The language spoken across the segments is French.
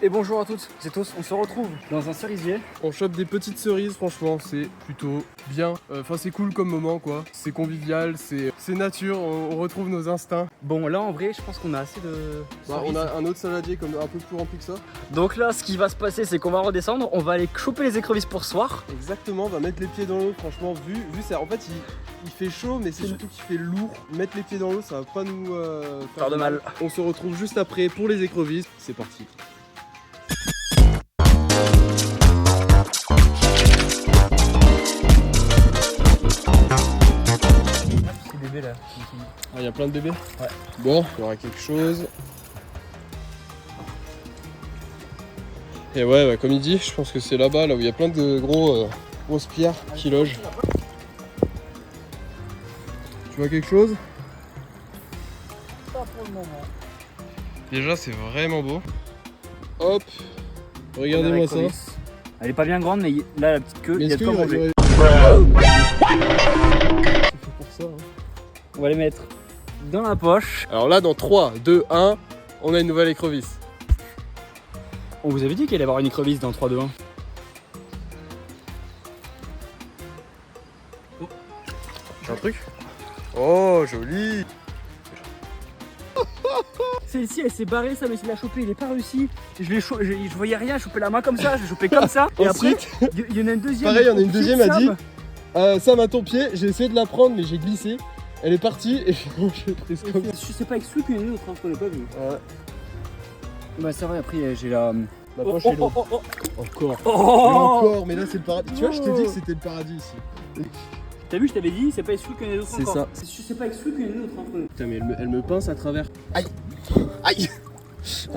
Et bonjour à toutes et tous, on se retrouve dans un cerisier. On chope des petites cerises, franchement, c'est plutôt bien. Enfin, c'est cool comme moment, quoi. C'est convivial, c'est nature, on retrouve nos instincts. Bon, là en vrai, je pense qu'on a assez de On a un autre saladier comme un peu plus rempli que ça. Donc là, ce qui va se passer, c'est qu'on va redescendre, on va aller choper les écrevisses pour ce soir. Exactement, on va mettre les pieds dans l'eau, franchement, vu ça. En fait, il fait chaud, mais c'est surtout qu'il fait lourd. Mettre les pieds dans l'eau, ça va pas nous Faire de mal. On se retrouve juste après pour les écrevisses. C'est parti. Là. Ah, il y a plein de bébés? Ouais. Bon, il y aura quelque chose. Et ouais, comme il dit, je pense que c'est là-bas, là où il y a plein de grosses pierres qui logent. Tu vois quelque chose? Pas pour le moment. Déjà, c'est vraiment beau. Hop, regardez-moi ça. Elle est pas bien grande, mais là, la petite queue, il y a de quoi manger. On va les mettre dans la poche. Alors là, dans 3, 2, 1, on a une nouvelle écrevisse. On vous avait dit qu'il allait y avoir une écrevisse dans 3, 2, 1. Oh. J'ai un truc? Oh, joli. Celle-ci, elle s'est barrée, ça, mais c'est la choper, il est pas réussi. Je voyais rien, je chopais la main comme ça, je l'ai chopé comme ça. Et Ensuite, après, il y en a une deuxième. pareil, il y en a une deuxième, elle dit Sam. Sam à ton pied, j'ai essayé de la prendre, mais j'ai glissé. Elle est partie et j'ai prise comme ça. Je sais pas exclu qu'il y en a une autre, hein, qu'on n'a pas vu. Ouais. Bah, c'est vrai, après, j'ai la. La poche est lourde. Encore. Oh. Mais encore, mais là c'est le paradis. Tu vois, je t'ai dit que c'était le paradis ici. T'as vu, je t'avais dit, c'est pas exclu qu'il y en ait d'autres C'est encore. ça. Je sais pas exclu qu'il y en ait d'autres entre nous. Putain, mais elle me pince à travers. Aïe. Aïe.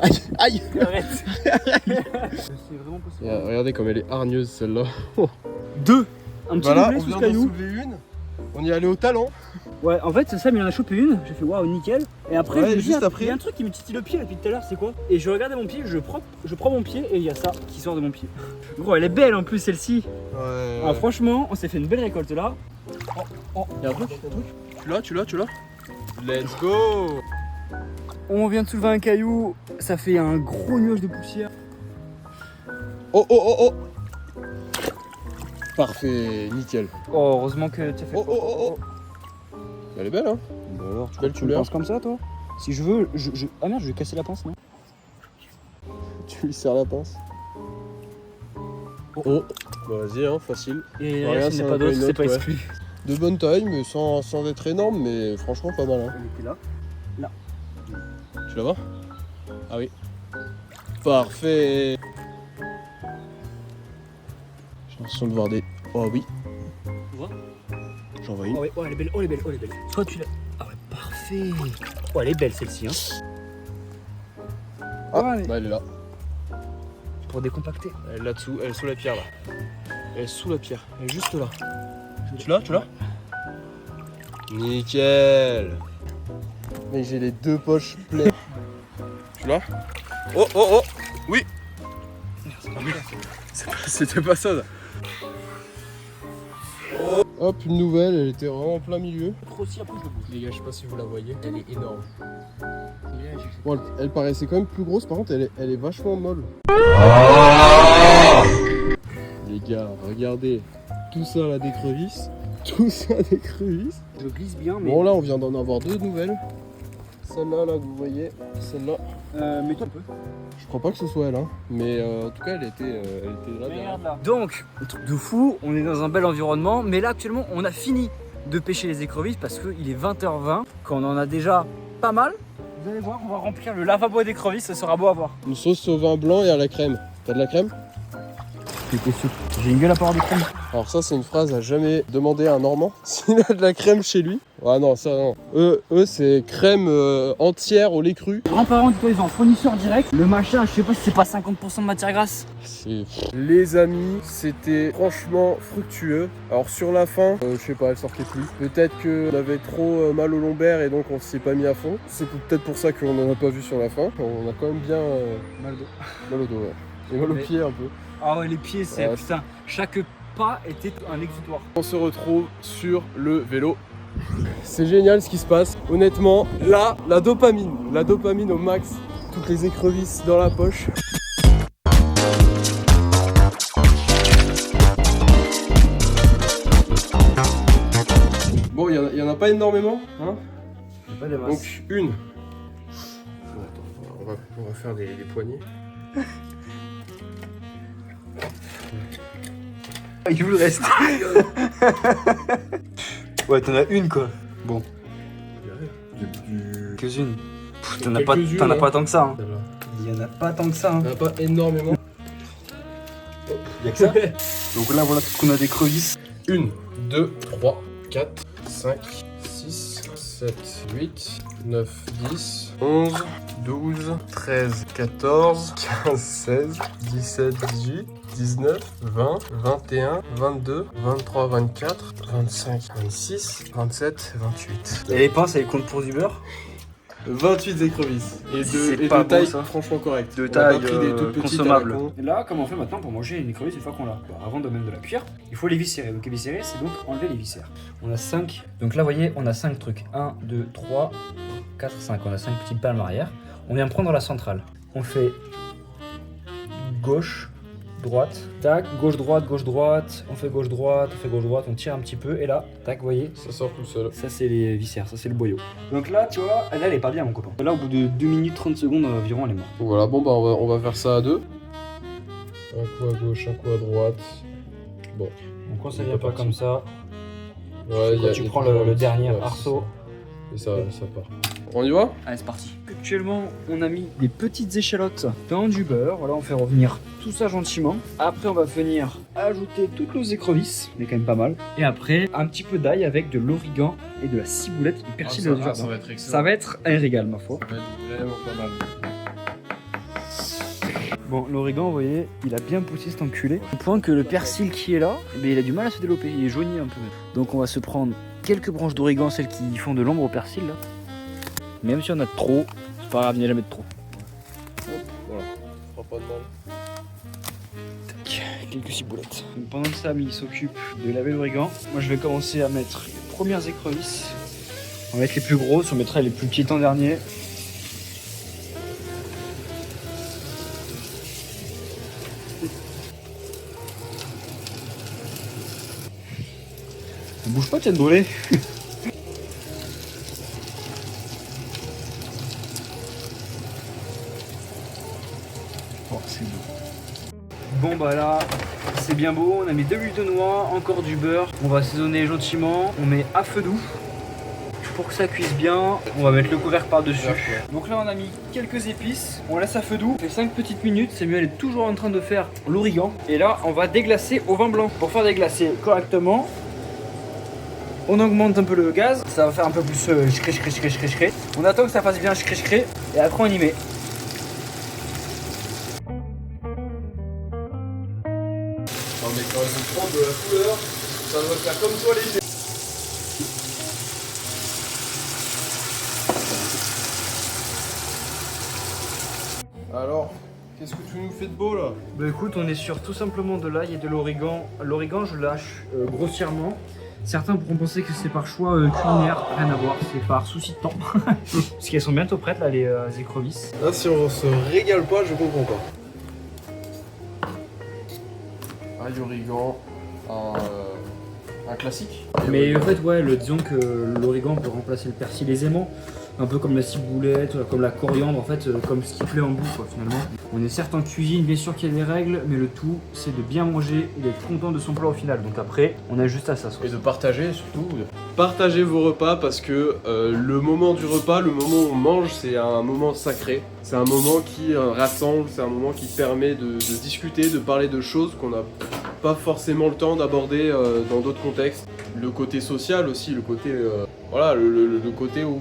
Aïe. Aïe. Arrête. C'est vraiment possible. Yeah, regardez comme elle est hargneuse celle-là. Deux. Un petit Voilà, doublé on sous vient ce d'en caillou. soulever une. On y est allé au talent. Ouais, en fait, Sam il en a chopé une. J'ai fait waouh, nickel. Et après, Ouais, je me dis, juste après. il y a un truc qui me titille le pied depuis tout à l'heure, c'est quoi? Et je regardais mon pied, je prends mon pied et il y a ça qui sort de mon pied. Gros, elle est belle en plus celle-ci. Ouais. Ah, franchement, on s'est fait une belle récolte là. Y'a un truc? Tu l'as? Let's go. On vient de soulever un caillou, ça fait un gros nuage de poussière. Oh. Parfait, nickel. Oh, heureusement que tu as fait. Oh. Elle est belle, hein? Bon alors, Belle tu me couleur. penses comme ça toi? Si je veux, Ah merde, je vais casser la pince, non? Tu lui serres la pince. Oh. Bah vas-y, hein, facile. Et Rien, là, s'il c'est n'y a un pas d'autre, peu c'est une pas autre, exclu. De bonne taille, mais sans être énorme, mais franchement pas mal, hein. Elle était là. Tu la vois? Ah oui. Parfait. J'ai l'impression de voir des... Oh oui. Tu vois? J'en vois une. Oh, ouais, oh, elle est belle, oh, elle est belle, oh, elle est belle. Toi, tu l'as. Ah ouais, parfait. Oh, elle est belle celle-ci, hein. Ah, Ouais, mais- bah elle est là. Pour décompacter. Elle est là-dessous, elle est sous la pierre là. Elle est sous la pierre, elle est juste là. Tu l'as? Nickel. Mais j'ai les deux poches pleines. Tu l'as? Oh. Oui. C'était pas ça là. Hop, une nouvelle, elle était vraiment en plein milieu. Grossi, après je le bouge. Les gars, je sais pas si vous la voyez, elle est énorme. Bon, elle paraissait quand même plus grosse, par contre elle est vachement molle. Les gars, regardez, tout ça là d'écrevisses. Je glisse bien, mais. Bon là on vient d'en avoir deux nouvelles. Celle-là là que vous voyez, celle-là. Mais toi, un peu. Je crois pas que ce soit elle, hein. Mais en tout cas elle était là derrière. Merde là. Donc, le truc de fou, on est dans un bel environnement, mais là actuellement on a fini de pêcher les écrevisses parce qu'il est 20h20, qu'on en a déjà pas mal. Vous allez voir, on va remplir le lavabo d'écrevisses, ce sera beau à voir. Une sauce au vin blanc et à la crème. T'as de la crème? J'ai une gueule à part de crème. Alors ça c'est une phrase à jamais demander à un Normand s'il a de la crème chez lui. Ah non, ça non. Eux c'est crème entière au lait cru. Grands-parents, toi, ils ont un fournisseur direct. Le machin, je sais pas si c'est pas 50% de matière grasse. Les amis, c'était franchement fructueux. Alors sur la fin, je sais pas, elle sortait plus. Peut-être qu'on avait trop mal au lombaire et donc on s'y est pas mis à fond. C'est peut-être pour ça qu'on en a pas vu sur la fin. On a quand même bien Mal d'eau. mal au dos, ouais. Et mal aux Mais- pieds un peu. Ah ouais, les pieds, c'est. Ouais. Putain, chaque pas était un exutoire. On se retrouve sur le vélo. C'est génial ce qui se passe. Honnêtement, là, la dopamine au max. Toutes les écrevisses dans la poche. a pas énormément, hein. Pas des masses. Donc une. Bon, attends, on va faire les poignées. Il vous le reste. Ouais, t'en as une quoi. Bon. Quelques-unes. T'en as pas tant que ça. Hein. Il y en a pas tant que ça. Hein. Il y en a pas énormément. Il y a que ça. Donc là, voilà qu'on a des crevisses. 1, 2, 3, 4, 5, 6, 7, 8, 9, 10, 11, 12, 13, 14, 15, 16, 17, 18, 19, 20, 21, 22, 23, 24, 25, 26, 27, 28. Et les pinces, elles comptent pour du beurre. 28 écrevisses. Et C'est de pas bon, taille ça. franchement correcte. De On a taille pas pris des toutes petites consommable. à la con. Et là, comment on fait maintenant pour manger une écrevisse une fois qu'on l'a avant de même de la cuire, il faut les viscérer. Donc les viscérer, c'est donc enlever les viscères. On a 5. Donc là, vous voyez, on a 5 trucs. 1, 2, 3, 4, 5. On a 5 petites palmes arrière. On vient prendre la centrale. On fait gauche, droite, tac, gauche, droite, on fait gauche, droite, on tire un petit peu, et là, tac, vous voyez, Ça sort tout seul. ça c'est les viscères, ça c'est le boyau. Donc là, tu vois, elle est pas bien mon copain. Là, au bout de 2 minutes 30 secondes environ, elle est morte. Voilà, bon bah on va faire ça à deux. Un coup à gauche, un coup à droite. Bon. Donc quand ça vient pas comme ça, Ouais, quand tu prends le dernier arceau. Et ça part. On y va? Allez, c'est parti. Actuellement, on a mis des petites échalotes dans du beurre. Voilà, on fait revenir tout ça gentiment. Après, on va venir ajouter toutes nos écrevisses, mais quand même pas mal. Et après, un petit peu d'ail avec de l'origan et de la ciboulette et du persil de jardin. Ça va être excellent. Ça va être un régal, ma foi. Ça va être vraiment pas mal. Bon, l'origan, vous voyez, il a bien poussé cet enculé. Au point que le persil qui est là, eh bien, il a du mal à se développer. Il est jauni un peu. Donc, on va se prendre quelques branches d'origan, celles qui font de l'ombre au persil là. Même si on a trop, c'est pas grave, il n'y a jamais de trop. Voilà, ça fera pas de mal. Tac, quelques ciboulettes. Donc pendant que Samy s'occupe de laver l'origan, moi je vais commencer à mettre les premières écrevisses. On va mettre les plus grosses, on mettra les plus petites en dernier. Ne bouge pas, tiens de brûler. Oh, c'est beau. Bon bah là, c'est bien beau, on a mis 2 huiles de noix, encore du beurre. On va assaisonner gentiment, on met à feu doux. Pour que ça cuise bien, on va mettre le couvercle par-dessus. Donc là on a mis quelques épices, on laisse à feu doux, on fait 5 petites minutes. Samuel est toujours en train de faire l'origan. Et là on va déglacer au vin blanc. Pour faire déglacer correctement, on augmente un peu le gaz, ça va faire un peu plus chré. On attend que ça fasse bien chré et après on y met. Non mais quand ils vont prendre de la couleur, ça doit faire comme toi l'été. Alors, qu'est-ce que tu nous fais de beau là? Bah écoute, on est sur tout simplement de l'ail et de l'origan. L'origan, je lâche grossièrement. Certains pourront penser que c'est par choix culinaire, rien à voir, c'est par souci de temps. Parce qu'elles sont bientôt prêtes là, les écrevisses. Là, si on se régale pas, je comprends pas. Ail, origan, un classique. Mais en fait, ouais, disons que l'origan peut remplacer le persil aisément. Un peu comme la ciboulette, comme la coriandre, en fait, comme ce qui plaît en bouffe, quoi, finalement. On est certes en cuisine, bien sûr qu'il y a des règles, mais le tout, c'est de bien manger et d'être content de son plat au final. Donc après, on a juste à ça. Et de partager surtout. Partagez vos repas parce que le moment du repas, le moment où on mange, c'est un moment sacré. C'est un moment qui rassemble, c'est un moment qui permet de discuter, de parler de choses qu'on n'a pas forcément le temps d'aborder dans d'autres contextes. Le côté social aussi, le côté voilà, le côté où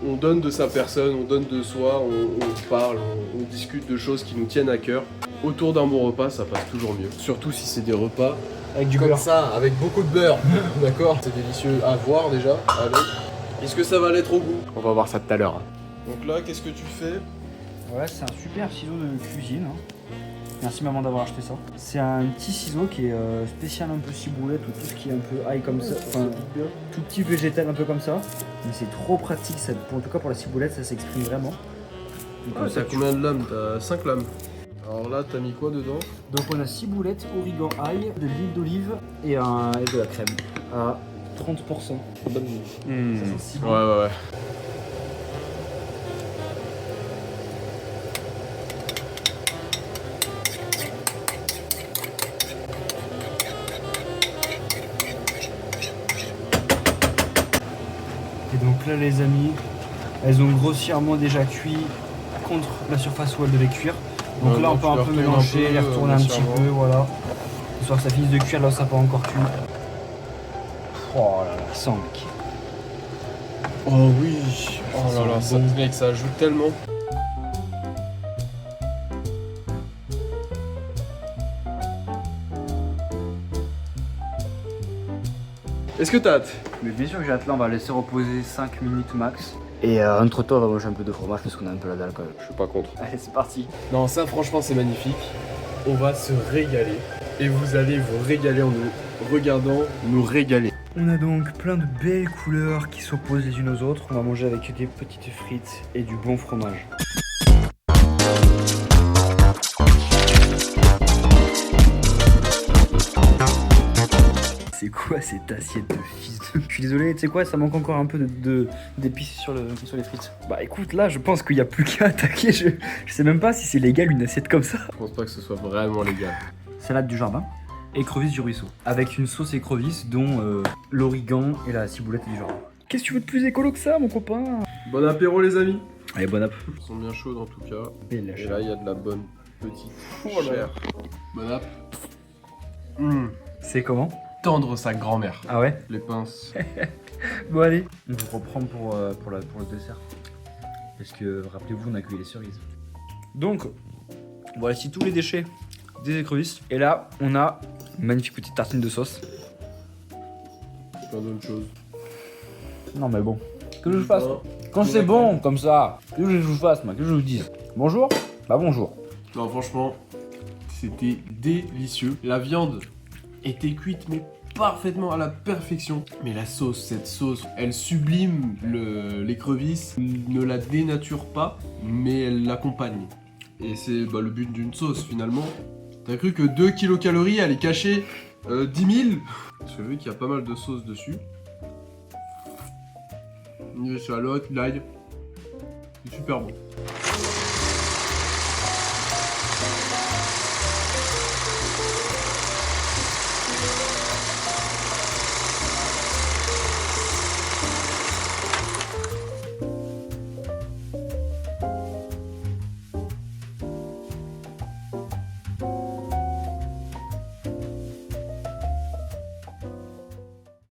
on donne de sa personne, on donne de soi, on parle, on discute de choses qui nous tiennent à cœur. Autour d'un bon repas, ça passe toujours mieux. Surtout si c'est des repas Avec du comme beurre. ça, avec beaucoup de beurre. D'accord? C'est délicieux à voir déjà. Allez. Est-ce que ça va l'être au goût? On va voir ça tout à l'heure. Donc là, qu'est-ce que tu fais? Ouais, c'est un super ciseau de cuisine. Hein. Merci maman d'avoir acheté ça. C'est un petit ciseau qui est spécial un peu ciboulette ou tout ce qui est un peu ail comme ça. Enfin, tout petit végétal un peu comme ça. Mais c'est trop pratique, ça. En tout cas pour la ciboulette, ça s'exprime vraiment. Donc, comme ça, T'as combien de lames? T'as 5 lames. Alors là, t'as mis quoi dedans? Donc on a ciboulette, origan, ail, de l'huile d'olive et de la crème. À 30%. Mmh. Ça sent si bon. Ouais. Et donc là les amis, elles ont grossièrement déjà cuit contre la surface où elles devaient cuire. Donc Ouais, là on donc peut tu un les peu retournes mélanger, un peu, les retourner un petit grossièrement. peu, voilà. Histoire que ça finisse de cuire là où ça n'a pas encore cuit. Oh là là, ça mec. Oh oui. Oh Ça là là, sent ça, bon. mec, ça ajoute tellement. Est-ce que t'as hâte? Mais bien sûr que j'ai hâte, là on va laisser reposer 5 minutes max. Et entre temps on va manger un peu de fromage parce qu'on a un peu la dalle quand même. Je suis pas contre. Allez c'est parti. Non, ça franchement c'est magnifique. On va se régaler. Et vous allez vous régaler en nous regardant nous régaler. On a donc plein de belles couleurs qui s'opposent les unes aux autres. On va manger avec des petites frites et du bon fromage. C'est quoi cette assiette de fils de... Je suis désolé, tu sais quoi, ça manque encore un peu d'épices sur les frites. Bah écoute, là je pense qu'il n'y a plus qu'à attaquer. Je sais même pas si c'est légal une assiette comme ça. Je pense pas que ce soit vraiment légal. Salade du jardin, écrevisses du ruisseau. Avec une sauce écrevisse dont l'origan et la ciboulette du jardin. Qu'est-ce que tu veux de plus écolo que ça mon copain? Bon apéro les amis. Allez, bon app. Elles sont bien chaudes en tout cas. Et la Et là il y a de la bonne petite Oh là là. chair. Bon app. C'est comment? Tendre sa grand-mère. Ah ouais? Les pinces. Bon allez, on vous reprend pour le dessert. Parce que rappelez-vous, on a cueilli les cerises. Donc, voici tous les déchets des écrevisses. Et là, on a une magnifique petite tartine de sauce. Plein d'autres choses. Non mais bon, que je vous fasse? Quand c'est bon comme ça, que je vous fasse moi, que je vous dise bonjour? Bah bonjour. Non franchement, c'était délicieux. La viande était cuite mais parfaitement à la perfection. Mais la sauce, cette sauce, elle sublime l'écrevisse, ne la dénature pas, mais elle l'accompagne. Et c'est le but d'une sauce finalement. T'as cru que 2 kilocalories allaient cacher 10 000? Parce que vu qu'il y a pas mal de sauce dessus. Les échalotes, l'ail, c'est super bon.